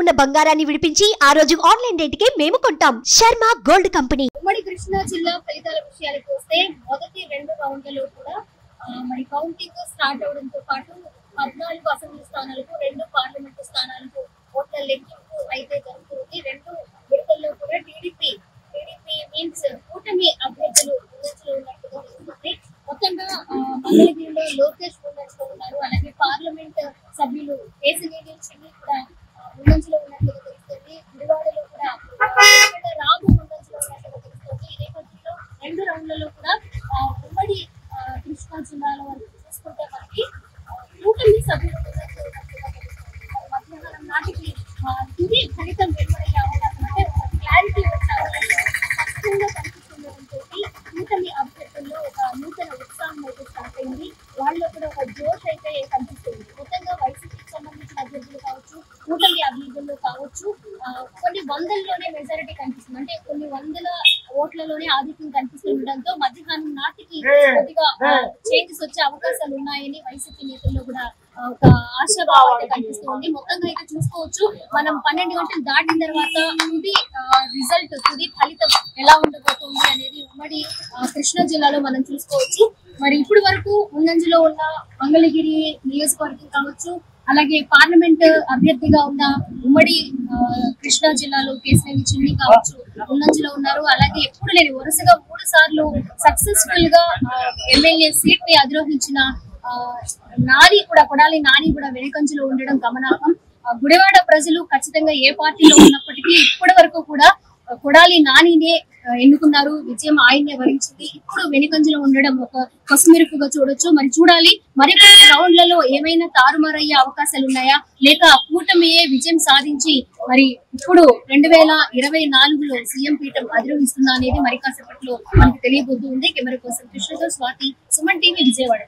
ఉన్న బంగారాన్ని విడిపించి ఆ రోజు ఆన్లైన్ రేటుకే మేము కొంటాం. Sharma gold company. ఉమ్మడి కృష్ణా జిల్లా ఫలితాల విషయానికి వస్తే మొదటి 2 రౌండ్లలో కూడా మరి కౌంటింగ్ స్టార్ట్ అవడంతో పాటు 14 అసెంబ్లీ స్థానాలకు 2 పార్లమెంటు స్థానాలకు ఓట్ల లెక్కింపు అయితే జరుగుతుంది. 2 విడతల్లో కూడా టీడీపీ మీన్స్ కూటమి అభ్యర్థులు ముందంజలో ఉన్నట్టుగా తెలుస్తుంది. మొత్తంగా మంగళగిరిలో లోకేష్ ముందంజలో ఉన్నారు. అలాగే పార్లమెంట్ సభ్యులు కేసినేని చిన్ని కూడా ముందంజలో ఉన్నట్లుగా తెలుస్తుంది. గుడివాడలో కూడా రాము ముందంజలో ఉన్నట్లుగా తెలుస్తుంది. ఈ నేపథ్యంలో 2 రౌండ్లలో కూడా ఉమ్మడి కృష్ణా జిల్లాల వరకు చూసుకుంటే మనకి కూటమి సభ్యులు ముందంజలో ఉన్నట్లుగా తెలుస్తుంది. మధ్యాహ్నం నాటికి తుది ఫలితం వెలువడే అవకాశం అంటే ఒక క్లారిటీ వచ్చే అవకాశం స్పష్టంగా కనిపిస్తుండటంతో కూటమి అభ్యర్థుల్లో ఒక నూతన ఉత్సాహం అయితే స్టార్ట్ అయింది. వాళ్ళలో కూడా ఒక జోష్ అయితే కనిపిస్తుంది. మొత్తంగా వైసీపీకి సంబంధించిన అభ్యర్థులు కావచ్చు, కూటమి అభ్యర్థుల్లో కావచ్చు, కొన్ని వందల్లోనే మెజారిటీ కనిపిస్తుంది. అంటే కొన్ని వందల ఓట్లలోనే ఆధిక్యం కనిపిస్తుండటంతో మధ్యాహ్నం నాటికి కొద్దిగా చేంజెస్ వచ్చే అవకాశాలు ఉన్నాయని వైసీపీ నేతల్లో కూడా ఒక ఆశాభావం అయితే కనిపిస్తుంది. మొత్తంగా అయితే చూసుకోవచ్చు, మనం 12 గంటలు దాటిన తర్వాత తుది రిజల్ట్, తుది ఫలితం ఎలా ఉండబోతుంది అనేది ఉమ్మడి కృష్ణా జిల్లాలో మనం చూసుకోవచ్చు. మరి ఇప్పటి వరకు ముందంజలో ఉన్న మంగళగిరి నియోజకవర్గం కావచ్చు, అలాగే పార్లమెంట్ అభ్యర్థిగా ఉన్న ఉమ్మడి కృష్ణా జిల్లాలో కేసినేని చిన్ని కావచ్చు ముందంజలో ఉన్నారు. అలాగే ఎప్పుడు లేని వరుసగా 3 సార్లు సక్సెస్ఫుల్ గా ఎమ్మెల్యే సీట్ ని అధిరోహించిన కొడాలి నాని కూడా వెనుకంజలో ఉండడం గమనార్హం. గుడివాడ ప్రజలు ఖచ్చితంగా ఏ పార్టీలో ఉన్నప్పటికీ ఇప్పటి వరకు కూడా కొడాలి నానినే ఎన్నుకున్నారు. విజయం ఆయన్నే వరించింది. ఇప్పుడు వెనుకంజలో ఉండడం ఒక కొసమెరుపుగా చూడొచ్చు. మరి చూడాలి మరికొన్ని రౌండ్లలో ఏమైనా తారుమారయ్యే అవకాశాలు ఉన్నాయా, లేక కూటమియే విజయం సాధించి మరి ఇప్పుడు 2024లో సీఎం పీఠం అధిరోహిస్తుందా అనేది మరి కాసేపట్లో మనకు తెలియబోతుంది. కెమెరా కోసం కృష్ణతో స్వాతి, సుమన్ టీవీ, విజయవాడ.